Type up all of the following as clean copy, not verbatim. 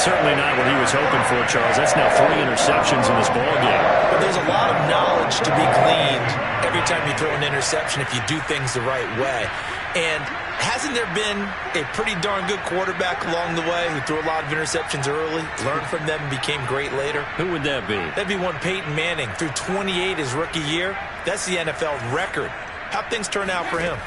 certainly not what he was hoping for, Charles. That's now 3 interceptions in this ballgame. But there's a lot of knowledge to be gleaned every time you throw an interception if you do things the right way. And hasn't there been a pretty darn good quarterback along the way who threw a lot of interceptions early, learned from them, and became great later? Who would that be? That'd be one Peyton Manning. Threw 28 his rookie year. That's the NFL record. How'd things turn out for him?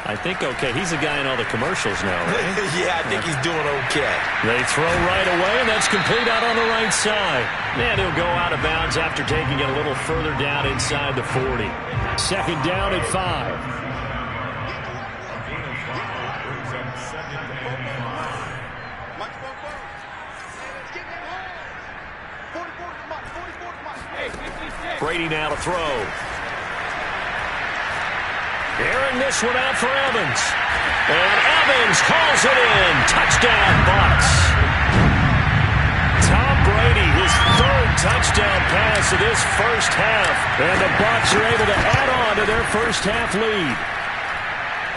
I think okay. He's the guy in all the commercials now, right? Yeah, I think he's doing okay. They throw right away, and that's complete out on the right side. And he'll go out of bounds after taking it a little further down inside the 40. Second down at 5. Brady now to throw. Airing this one out for Evans. And Evans calls it in. Touchdown, Bucs. Tom Brady, his 3rd touchdown pass of this first half. And the Bucs are able to add on to their first half lead.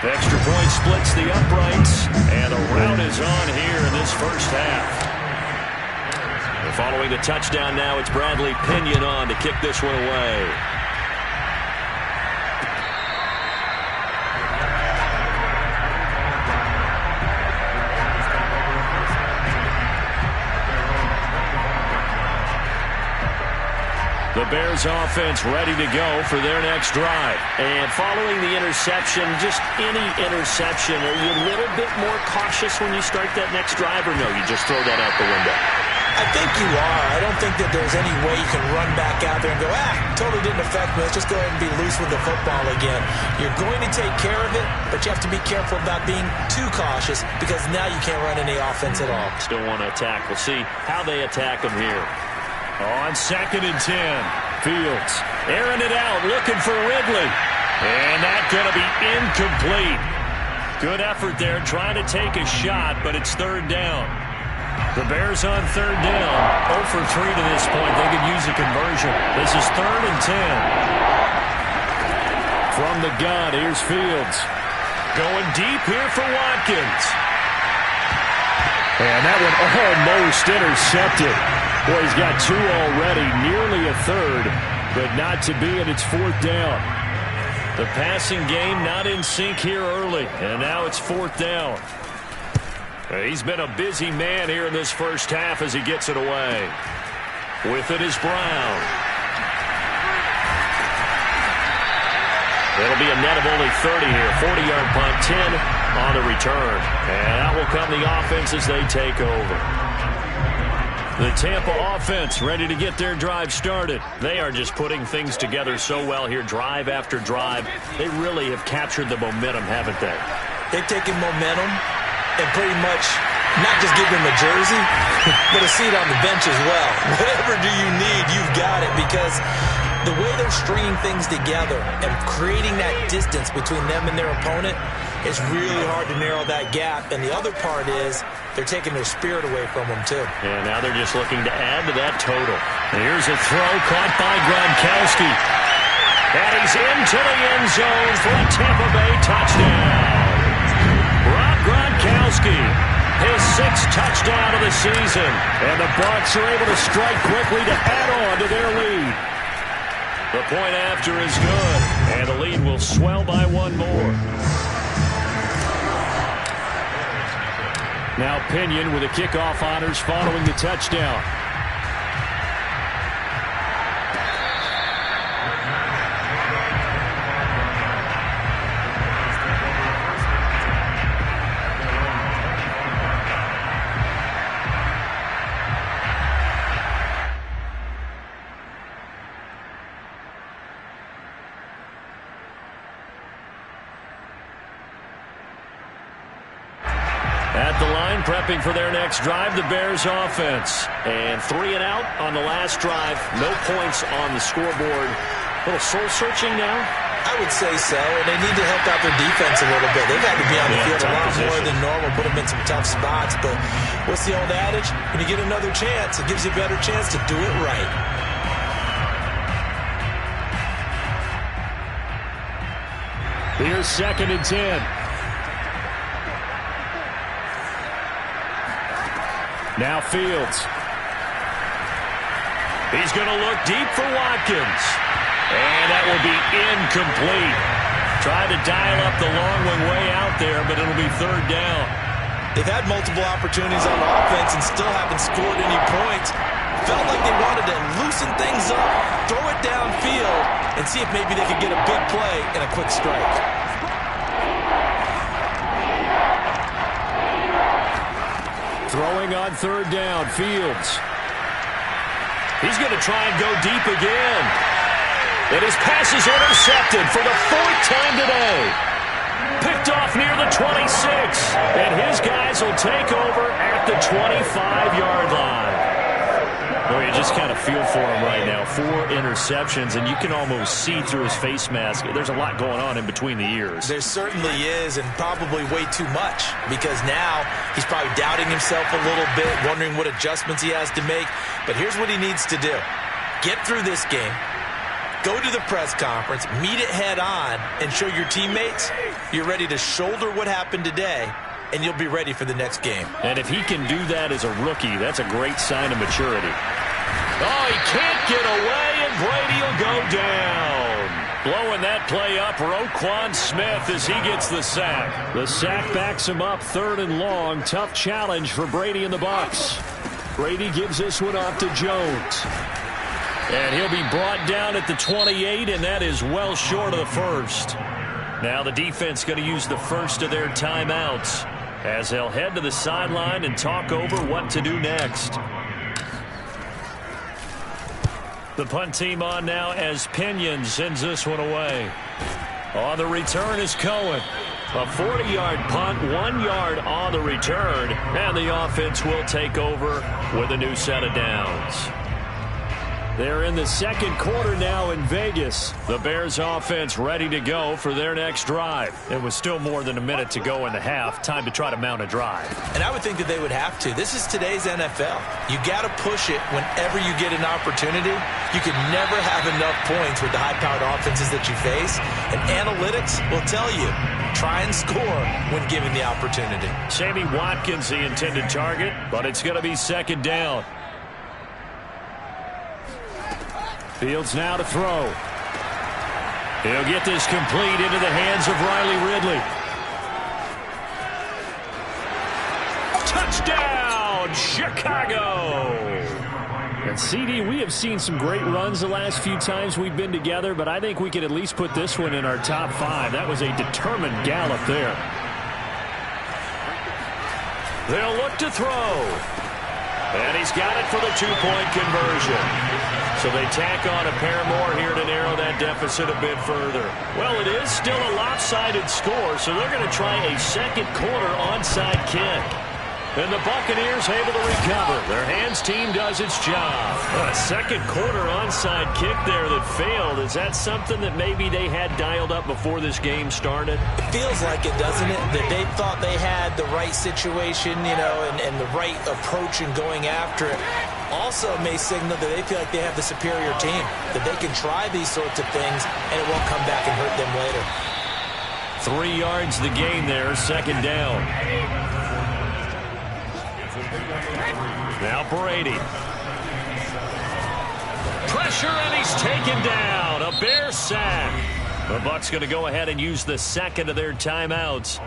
The extra point splits the uprights. And the rout is on here in this first half. Following the touchdown now, it's Bradley Pinion on to kick this one away. The Bears offense ready to go for their next drive. And following the interception, just any interception, are you a little bit more cautious when you start that next drive, or no, you just throw that out the window? I think you are. I don't think that there's any way you can run back out there and go, totally didn't affect me. Let's just go ahead and be loose with the football again. You're going to take care of it, but you have to be careful about being too cautious because now you can't run any offense at all. Still want to attack. We'll see how they attack them here. On 2nd and 10, Fields airing it out, looking for Ridley. And that's going to be incomplete. Good effort there, trying to take a shot, but it's 3rd down. The Bears on 3rd down, 0 for 3 to this point. They could use a conversion. This is 3rd and 10. From the gun, here's Fields. Going deep here for Watkins. And that one almost intercepted. Boy, he's got 2 already, nearly a 3rd, but not to be, and it's 4th down. The passing game not in sync here early, and now it's 4th down. He's been a busy man here in this first half as he gets it away. With it is Brown. It'll be a net of only 30 here. 40-yard punt, 10 on the return. And out will come the offense as they take over. The Tampa offense ready to get their drive started. They are just putting things together so well here, drive after drive. They really have captured the momentum, haven't they? They've taken momentum and pretty much not just give them a jersey, but a seat on the bench as well. Whatever do you need, you've got it, because the way they're stringing things together and creating that distance between them and their opponent, it's really hard to narrow that gap. And the other part is they're taking their spirit away from them, too. And now they're just looking to add to that total. Here's a throw caught by Gronkowski. And he's into the end zone for a Tampa Bay touchdown. Rob Gronkowski, his 6th touchdown of the season. And the Bucs are able to strike quickly to add on to their lead. The point after is good, and the lead will swell by 1 more. Now Pinion with the kickoff honors following the touchdown. At the line, prepping for their next drive, the Bears offense. And 3 and out on the last drive. No points on the scoreboard. A little soul-searching now? I would say so, and they need to help out their defense a little bit. They've had to be on the field a lot more than normal, put them in some tough spots. But what's the old adage? When you get another chance, it gives you a better chance to do it right. Here's 2nd and 10. Now Fields. He's going to look deep for Watkins. And that will be incomplete. Tried to dial up the long one way out there, but it'll be third down. They've had multiple opportunities on offense and still haven't scored any points. Felt like they wanted to loosen things up, throw it downfield, and see if maybe they could get a big play and a quick strike. Throwing on third down, Fields. He's going to try and go deep again. And his pass is intercepted for the fourth time today. Picked off near the 26. And his guys will take over at the 25-yard line. Well, you just kind of feel for him right now. 4 interceptions, and you can almost see through his face mask. There's a lot going on in between the ears. There certainly is, and probably way too much, because now he's probably doubting himself a little bit, wondering what adjustments he has to make. But here's what he needs to do. Get through this game, go to the press conference, meet it head on, and show your teammates you're ready to shoulder what happened today, and you'll be ready for the next game. And if he can do that as a rookie, that's a great sign of maturity. Oh, he can't get away, and Brady will go down. Blowing that play up, Roquan Smith as he gets the sack. The sack backs him up, 3rd and long. Tough challenge for Brady and the Bucs. Brady gives this one off to Jones. And he'll be brought down at the 28, and that is well short of the first. Now the defense going to use the first of their timeouts as they'll head to the sideline and talk over what to do next. The punt team on now as Pinion sends this one away. On the return is Cohen. A 40-yard punt, 1 yard on the return, and the offense will take over with a new set of downs. They're in the second quarter now in Vegas. The Bears offense ready to go for their next drive. It was still more than a minute to go in the half. Time to try to mount a drive. And I would think that they would have to. This is today's NFL. You got to push it whenever you get an opportunity. You can never have enough points with the high-powered offenses that you face. And analytics will tell you, try and score when given the opportunity. Sammy Watkins the intended target, but it's going to be second down. Fields now to throw. He'll get this complete into the hands of Riley Ridley. Touchdown, Chicago! And CD, we have seen some great runs the last few times we've been together, but I think we could at least put this one in our top 5. That was a determined gallop there. They'll look to throw. And he's got it for the 2-point conversion. So they tack on a pair more here to narrow that deficit a bit further. Well, it is still a lopsided score, so they're going to try a second quarter onside kick. And the Buccaneers able to recover. Their hands team does its job. A second quarter onside kick there that failed. Is that something that maybe they had dialed up before this game started? It feels like it, doesn't it? That they thought they had the right situation, you know, and the right approach in going after it. Also may signal that they feel like they have the superior team, that they can try these sorts of things and it won't come back and hurt them later. 3 yards the gain there, second down. Now Brady. Pressure, and he's taken down. A Bear sack. The Bucs going to go ahead and use the second of their timeouts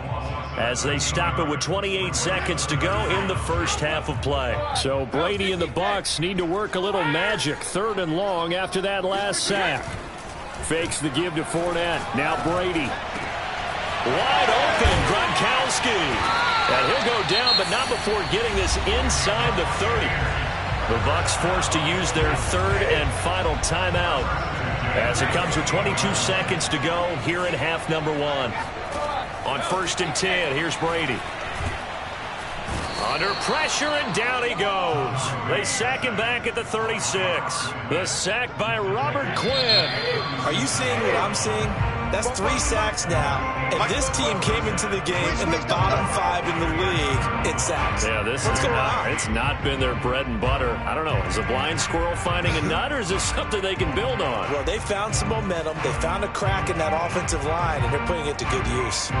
as they stop it with 28 seconds to go in the first half of play. So Brady and the Bucs need to work a little magic. 3rd and long after that last sack. Fakes the give to Fournette. Now Brady. Wide open, Gronkowski. And he'll go down, but not before getting this inside the 30. The Bucs forced to use their 3rd and final timeout as it comes with 22 seconds to go here in half number 1. On 1st and 10, here's Brady. Under pressure, and down he goes. They sack him back at the 36. The sack by Robert Quinn. Are you seeing what I'm seeing? That's 3 sacks now. And this team came into the game in the bottom 5 in the league in sacks. Yeah, it's not been their bread and butter. I don't know. Is a blind squirrel finding a nut, or is this something they can build on? Well, they found some momentum. They found a crack in that offensive line, and they're putting it to good use.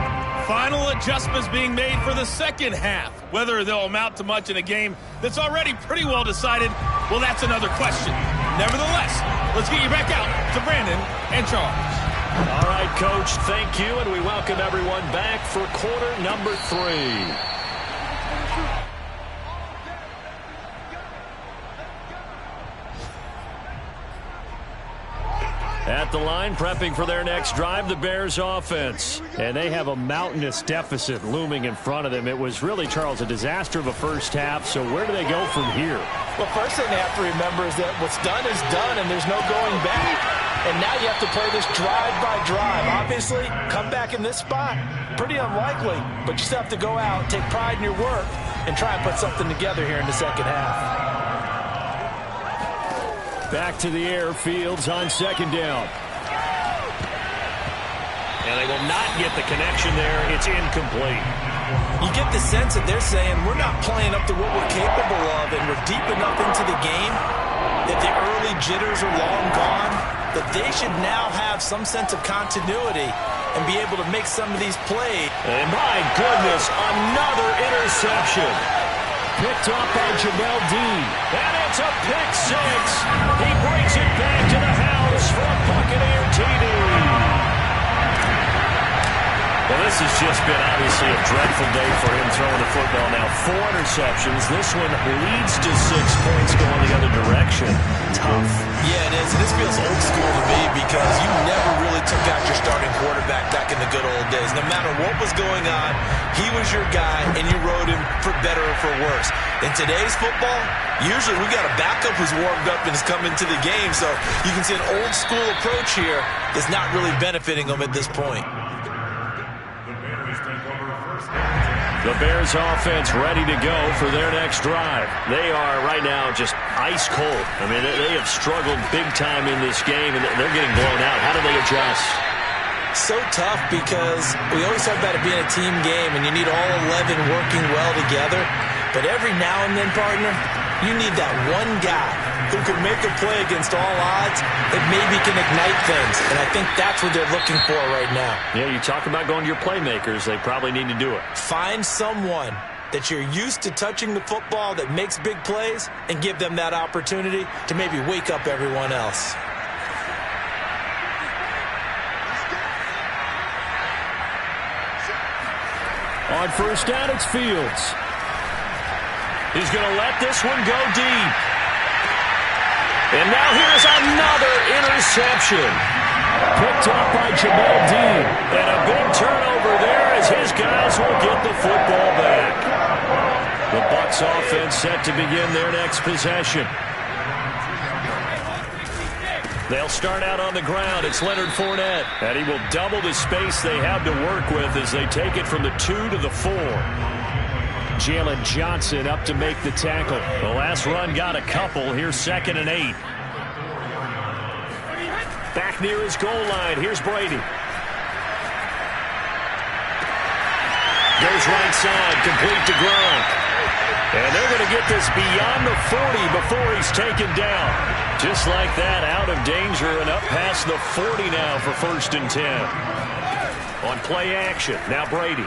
Final adjustments being made for the second half. Whether they'll amount to much in a game that's already pretty well decided, well, that's another question. Nevertheless, let's get you back out to Brandon and Charles. All right, Coach, thank you, and we welcome everyone back for quarter number 3. At the line, prepping for their next drive, the Bears offense. And they have a mountainous deficit looming in front of them. It was really, Charles, a disaster of a first half, so where do they go from here? Well, first thing they have to remember is that what's done is done, and there's no going back. And now you have to play this drive by drive. Obviously, come back in this spot, pretty unlikely, but you still have to go out, take pride in your work, and try and put something together here in the second half. Back to the air, Fields on second down. And they will not get the connection there. It's incomplete. You get the sense that they're saying we're not playing up to what we're capable of, and we're deep enough into the game that the early jitters are long gone, that they should now have some sense of continuity and be able to make some of these plays. And my goodness, another interception. Picked off by Jamel Dean. And it's a pick 6. He brings it back to the house for a Buccaneer TD. Well, this has just been obviously a dreadful day for him throwing the football. Now 4 interceptions. This one leads to 6 points going the other direction. Tough. Yeah, it is. And this feels old school to me because you never really took out your starting quarterback back in the good old days. No matter what was going on, he was your guy, and you rode him for better or for worse. In today's football, usually we got a backup who's warmed up and has come into the game. So you can see an old school approach here is not really benefiting them at this point. The Bears offense ready to go for their next drive. They are right now just ice cold. I mean, they have struggled big time in this game, and they're getting blown out. How do they adjust? So tough because we always talk about it being a team game, and you need all 11 working well together. But every now and then, partner, you need that one guy who can make a play against all odds that maybe can ignite things. And I think that's what they're looking for right now. Yeah, you talk about going to your playmakers. They probably need to do it. Find someone that you're used to touching the football that makes big plays and give them that opportunity to maybe wake up everyone else. On first down, it's Fields. He's going to let this one go deep. And now here's another interception. Picked off by Jamel Dean. And a big turnover there as his guys will get the football back. The Bucs offense set to begin their next possession. They'll start out on the ground. It's Leonard Fournette. And he will double the space they have to work with as they take it from the 2 to the 4. Jalen Johnson up to make the tackle. The last run got a couple. Here's 2nd and 8. Back near his goal line. Here's Brady. Goes right side, complete to Gronk. And they're going to get this beyond the 40 before he's taken down. Just like that, out of danger and up past the 40 now for 1st and 10. On play action, now Brady.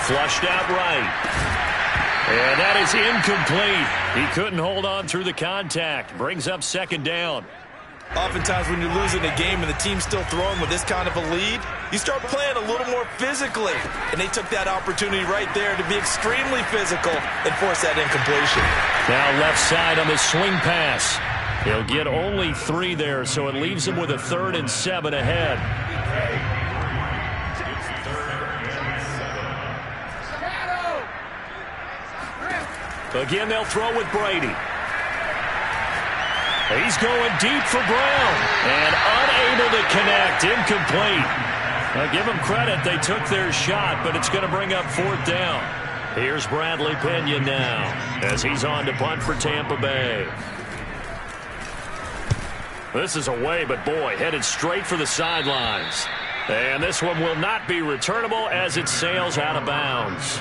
Flushed out right. And that is incomplete. He couldn't hold on through the contact. Brings up 2nd down. Oftentimes when you're losing a game and the team's still throwing with this kind of a lead, you start playing a little more physically. And they took that opportunity right there to be extremely physical and force that incompletion. Now left side on the swing pass. He'll get only 3 there, so it leaves him with a 3rd and 7 ahead. Again, they'll throw with Brady. He's going deep for Brown. And unable to connect. Incomplete. Now, give them credit. They took their shot, but it's going to bring up 4th down. Here's Bradley Pena now as he's on to punt for Tampa Bay. This is away, but boy, headed straight for the sidelines. And this one will not be returnable as it sails out of bounds.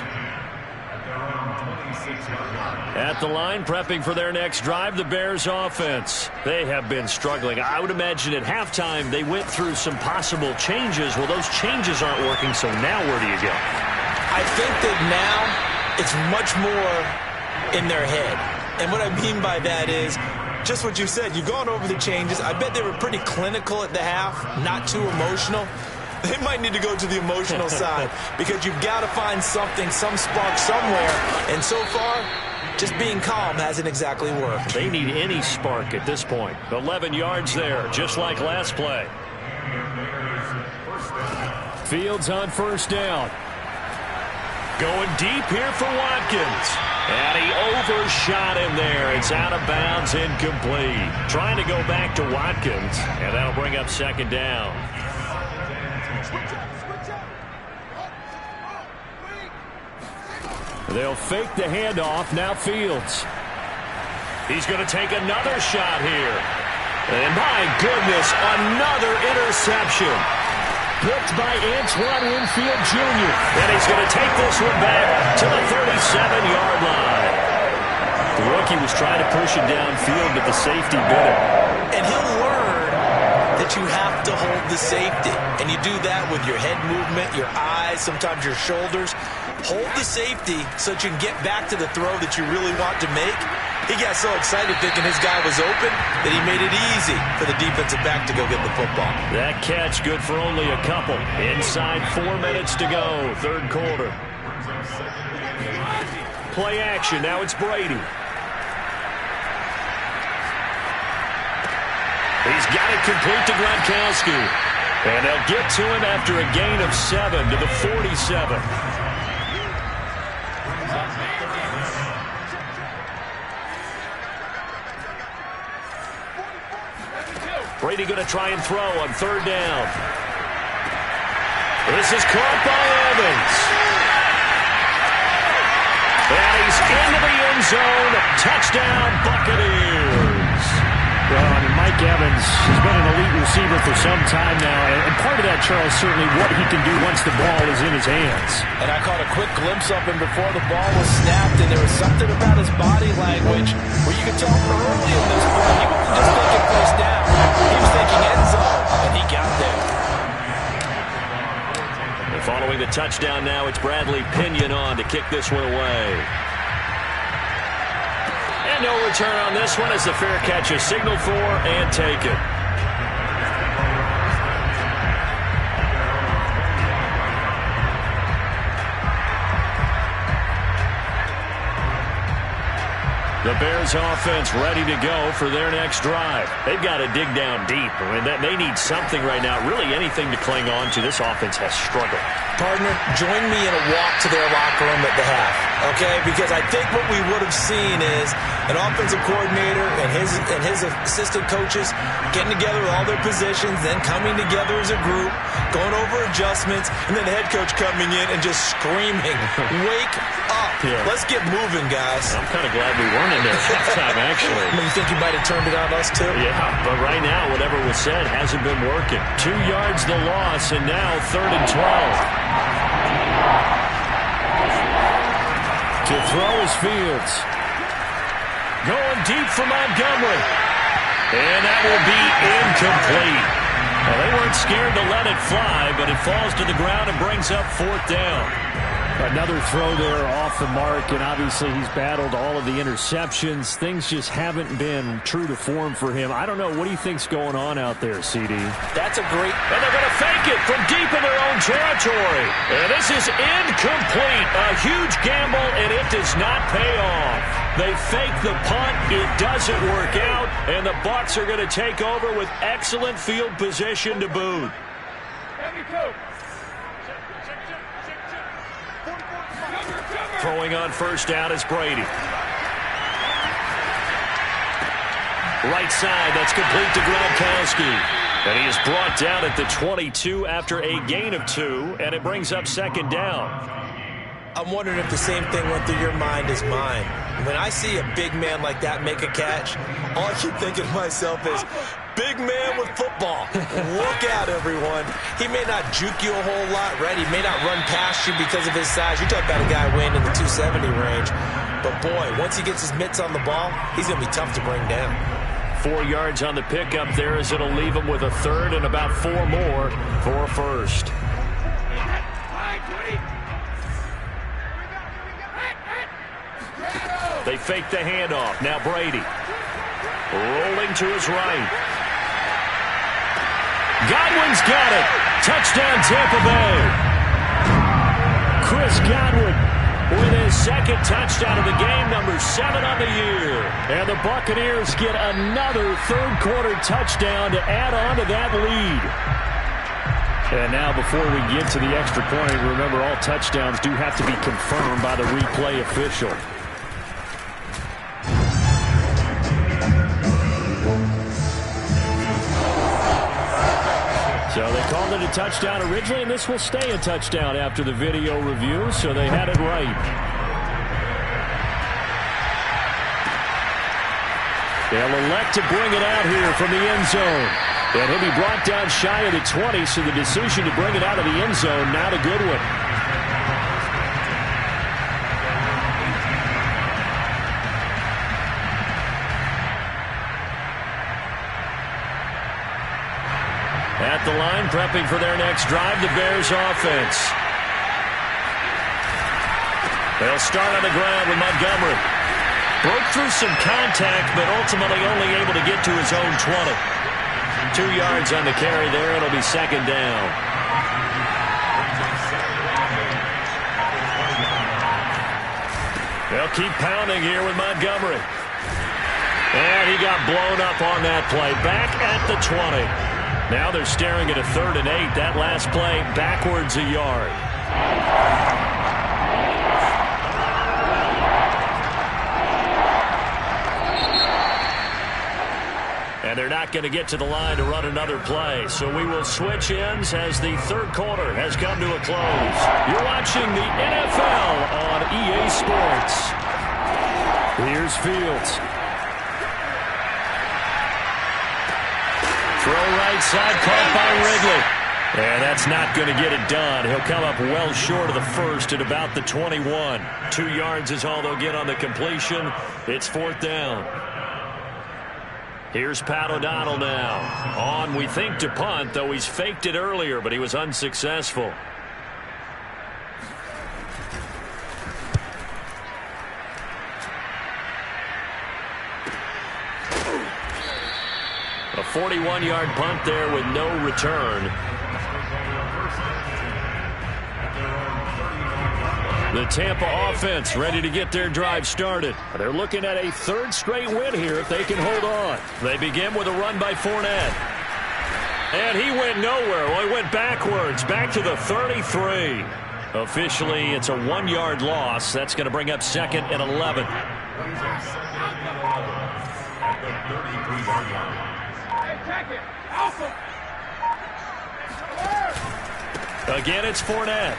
At the line, prepping for their next drive, the Bears offense. They have been struggling. I would imagine at halftime they went through some possible changes. Well, those changes aren't working, so now where do you go? I think that now it's much more in their head. And what I mean by that is just what you said. You've gone over the changes. I bet they were pretty clinical at the half, not too emotional. They might need to go to the emotional side because you've got to find something, some spark somewhere. And so far, just being calm hasn't exactly worked. They need any spark at this point. 11 yards there, just like last play. Fields on first down. Going deep here for Watkins. And he overshot him there. It's out of bounds, incomplete. Trying to go back to Watkins, and that'll bring up second down. They'll fake the handoff. Now Fields. He's going to take another shot here. And my goodness, another interception. Picked by Antoine Winfield Jr. And he's going to take this one back to the 37-yard line. The rookie was trying to push it downfield, but the safety bit him. And he'll learn that you have to hold the safety. And you do that with your head movement, your eyes, sometimes your shoulders. Hold the safety so that you can get back to the throw that you really want to make. He got so excited thinking his guy was open that he made it easy for the defensive back to go get the football. That catch good for only a couple. Inside 4 minutes to go, third quarter. Play action, now it's Brady. He's got it complete to Gronkowski. And they'll get to him after a gain of 7 to the 47. Brady going to try and throw on third down. This is caught by Evans. And he's into the end zone. Touchdown, Buccaneers. Well, I mean, Mike Evans has been an elite receiver for some time now. And part of that, Charles, certainly what he can do once the ball is in his hands. And I caught a quick glimpse of him before the ball was snapped, and there was something about his body language where you could tell early in this play he wasn't just thinking first down. He was thinking end zone, and he got there. And following the touchdown now, it's Bradley Pinion on to kick this one away. And no return on this one as the fair catch is signaled for and taken. The Bears offense ready to go for their next drive. They've got to dig down deep. I mean, they need something right now, really anything to cling on to. This offense has struggled. Partner, join me in a walk to their locker room at the half, okay? Because I think what we would have seen is an offensive coordinator and his assistant coaches getting together with all their positions, then coming together as a group, going over adjustments, and then the head coach coming in and just screaming, wake up. Yeah. Let's get moving, guys. I'm kind of glad we weren't in there at halftime, actually. You think you might have turned it on us, too? Yeah, but right now, whatever was said hasn't been working. 2 yards the loss, and now 3rd and 12. To throw is Fields. Going deep for Montgomery. And that will be incomplete. Well, they weren't scared to let it fly, but it falls to the ground and brings up 4th down. Another throw there off the mark, and obviously he's battled all of the interceptions. Things just haven't been true to form for him. I don't know. What do you think's going on out there, CD? That's a great... And they're going to fake it from deep in their own territory. And this is incomplete. A huge gamble, and it does not pay off. They fake the punt. It doesn't work out, and the Bucs are going to take over with excellent field position to boot. Throwing on first down is Brady. Right side, that's complete to Gronkowski. And he is brought down at the 22 after a gain of 2, and it brings up 2nd down. I'm wondering if the same thing went through your mind as mine. When I see a big man like that make a catch, all I keep thinking to myself is, big man with football. Look out, everyone. He may not juke you a whole lot, right? He may not run past you because of his size. You talk about a guy weighing in the 270 range. But, boy, once he gets his mitts on the ball, he's going to be tough to bring down. 4 yards on the pickup there as it'll leave him with a third and about 4 more for a first. They fake the handoff. Now Brady. Rolling to his right. Godwin's got it. Touchdown Tampa Bay. Chris Godwin with his second touchdown of the game, number 7 on the year. And the Buccaneers get another third-quarter touchdown to add on to that lead. And now before we get to the extra point, remember all touchdowns do have to be confirmed by the replay official. So they called it a touchdown originally, and this will stay a touchdown after the video review, so they had it right. They'll elect to bring it out here from the end zone. And he'll be brought down shy of the 20, so the decision to bring it out of the end zone, not a good one. At the line, prepping for their next drive, the Bears offense. They'll start on the ground with Montgomery. Broke through some contact, but ultimately only able to get to his own 20. 2 yards on the carry there. It'll be second down. They'll keep pounding here with Montgomery. And he got blown up on that play. Back at the 20. Now they're staring at a 3rd and 8. That last play backwards a yard. And they're not going to get to the line to run another play. So we will switch ends as the third quarter has come to a close. You're watching the NFL on EA Sports. Here's Fields. Throw right side, caught by Wrigley. And that's not going to get it done. He'll come up well short of the first at about the 21. 2 yards is all they'll get on the completion. It's 4th down. Here's Pat O'Donnell now. On, we think, to punt, though he's faked it earlier, but he was unsuccessful. A 41-yard punt there with no return. The Tampa offense ready to get their drive started. They're looking at a 3rd straight win here if they can hold on. They begin with a run by Fournette. And he went nowhere. Well, he went backwards, back to the 33. Officially, it's a 1-yard loss. That's going to bring up 2nd and 11. Again, it's Fournette.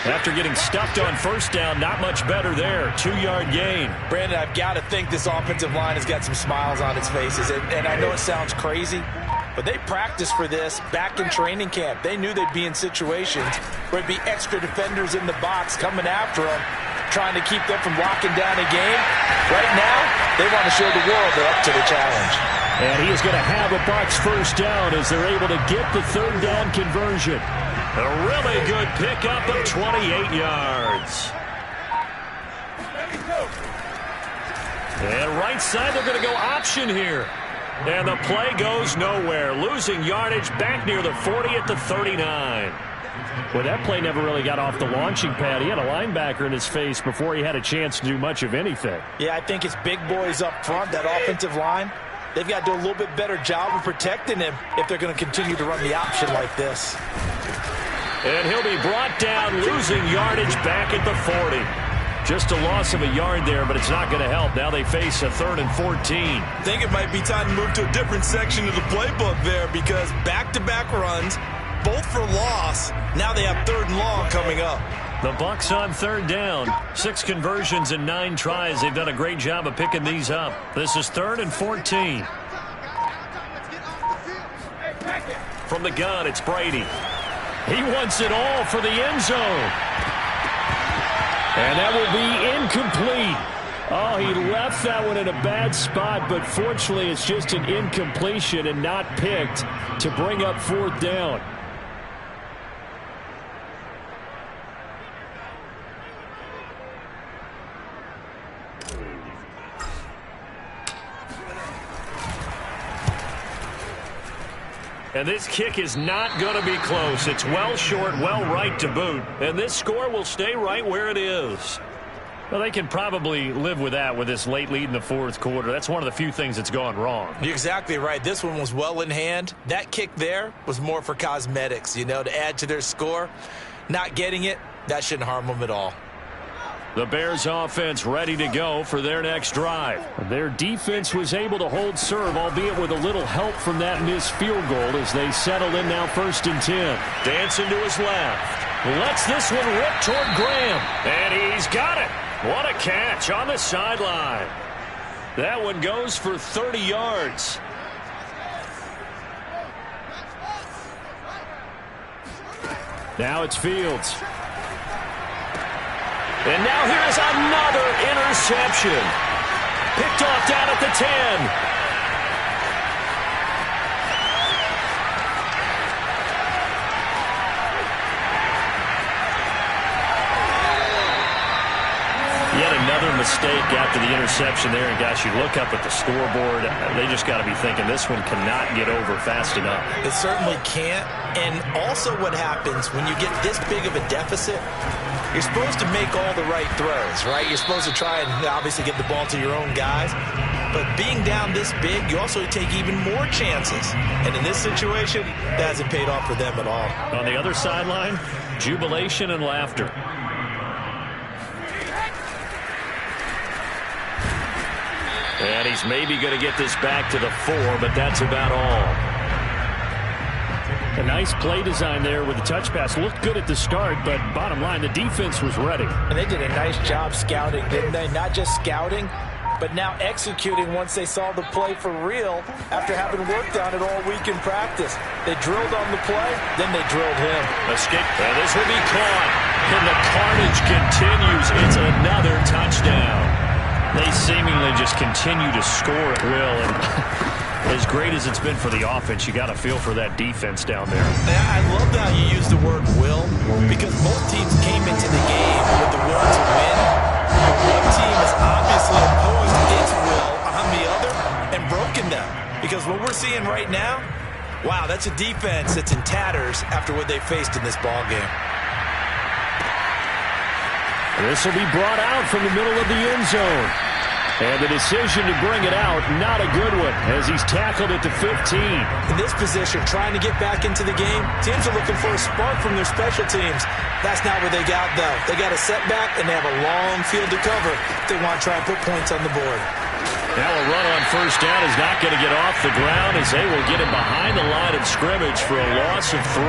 After getting stuffed on 1st down, not much better there. 2-yard gain. Brandon, I've got to think this offensive line has got some smiles on its faces. And I know it sounds crazy, but they practiced for this back in training camp. They knew they'd be in situations where there'd be extra defenders in the box coming after them, trying to keep them from locking down a game. Right now, they want to show the world they're up to the challenge. And he is going to have a Bucs 1st down as they're able to get the 3rd down conversion. A really good pickup of 28 yards. And right side, they're going to go option here. And the play goes nowhere. Losing yardage back near the 40 at the 39. Well, that play never really got off the launching pad. He had a linebacker in his face before he had a chance to do much of anything. Yeah, I think it's big boys up front, that offensive line. They've got to do a little bit better job of protecting him if they're going to continue to run the option like this. And he'll be brought down, losing yardage back at the 40. Just a loss of a yard there, but it's not going to help. Now they face a 3rd and 14. I think it might be time to move to a different section of the playbook there because back-to-back runs, both for loss. Now they have 3rd and long coming up. The Bucs on third down. 6 conversions in 9 tries. They've done a great job of picking these up. This is 3rd and 14. From the gun, it's Brady. He wants it all for the end zone. And that will be incomplete. Oh, he left that one in a bad spot, but fortunately it's just an incompletion and not picked to bring up 4th down. And this kick is not going to be close. It's well short, well right to boot. And this score will stay right where it is. Well, they can probably live with that with this late lead in the 4th quarter. That's one of the few things that's gone wrong. You're exactly right. This one was well in hand. That kick there was more for cosmetics, you know, to add to their score. Not getting it, that shouldn't harm them at all. The Bears offense ready to go for their next drive. Their defense was able to hold serve, albeit with a little help from that missed field goal as they settle in now 1st and 10. Dancing to his left. Lets this one rip toward Graham. And he's got it. What a catch on the sideline. That one goes for 30 yards. Now it's Fields. And now here is another interception. Picked off down at the 10. Yet another mistake after the interception there. And, gosh, you look up at the scoreboard. They just got to be thinking this one cannot get over fast enough. It certainly can't. And also what happens when you get this big of a deficit, you're supposed to make all the right throws, right? You're supposed to try and obviously get the ball to your own guys. But being down this big, you also take even more chances. And in this situation, that hasn't paid off for them at all. On the other sideline, jubilation and laughter. And he's maybe going to get this back to the 4, but that's about all. A nice play design there with the touch pass. Looked good at the start, but bottom line, the defense was ready. And they did a nice job scouting, didn't they? Not just scouting, but now executing once they saw the play for real after having worked on it all week in practice. They drilled on the play, then they drilled him. Escape. And this will be caught. And the carnage continues. It's another touchdown. They seemingly just continue to score at will. And as great as it's been for the offense, you got to feel for that defense down there. I love how you use the word will, because both teams came into the game with the will to win. But one team has obviously imposed its will on the other and broken them. Because what we're seeing right now, wow, that's a defense that's in tatters after what they faced in this ballgame. This will be brought out from the middle of the end zone. And the decision to bring it out, not a good one, as he's tackled at the 15. In this position, trying to get back into the game, teams are looking for a spark from their special teams. That's not what they got, though. They got a setback, and they have a long field to cover if they want to try and put points on the board. Now a run on 1st down is not going to get off the ground as they will get him behind the line of scrimmage for a loss of 3.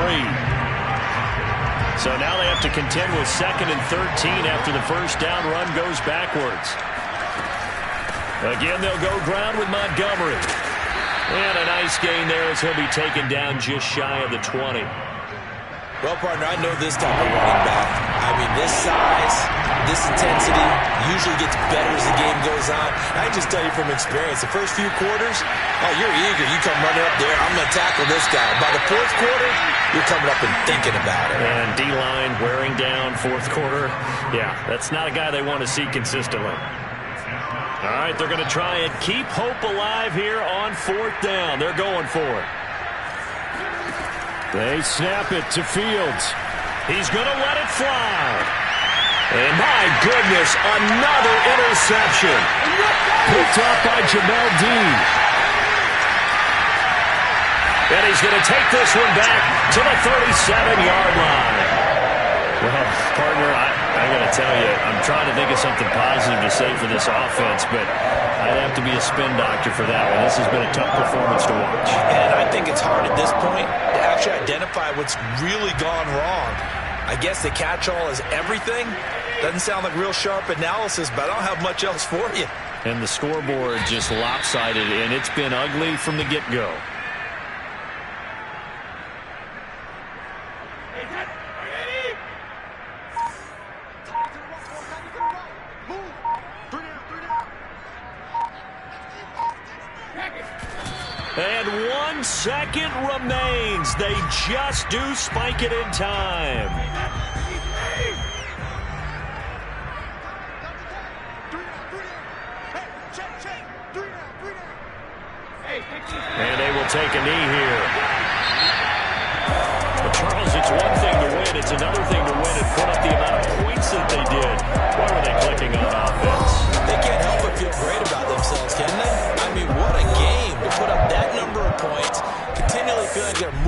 So now they have to contend with 2nd and 13 after the 1st down run goes backwards. Again, they'll go ground with Montgomery. And a nice gain there as he'll be taken down just shy of the 20. Well, partner, I know this type of running back. I mean, this size, this intensity usually gets better as the game goes on. I can just tell you from experience, the first few quarters, oh, you're eager. You come running up there, I'm going to tackle this guy. By the 4th quarter, you're coming up and thinking about it. And D-line wearing down 4th quarter. Yeah, that's not a guy they want to see consistently. All right, they're going to try and keep hope alive here on 4th down. They're going for it. They snap it to Fields. He's going to let it fly. And my goodness, another interception. Picked up by Jamel Dean. And he's going to take this one back to the 37-yard line. Well, partner, I got to tell you, I'm trying to think of something positive to say for this offense, but I'd have to be a spin doctor for that one. This has been a tough performance to watch. And I think it's hard at this point to actually identify what's really gone wrong. I guess the catch-all is everything. Doesn't sound like real sharp analysis, but I don't have much else for you. And the scoreboard just lopsided, and it's been ugly from the get-go. And 1 second remains. They just do spike it in time. And they will take a knee here. But Charles, it's one thing to win. It's another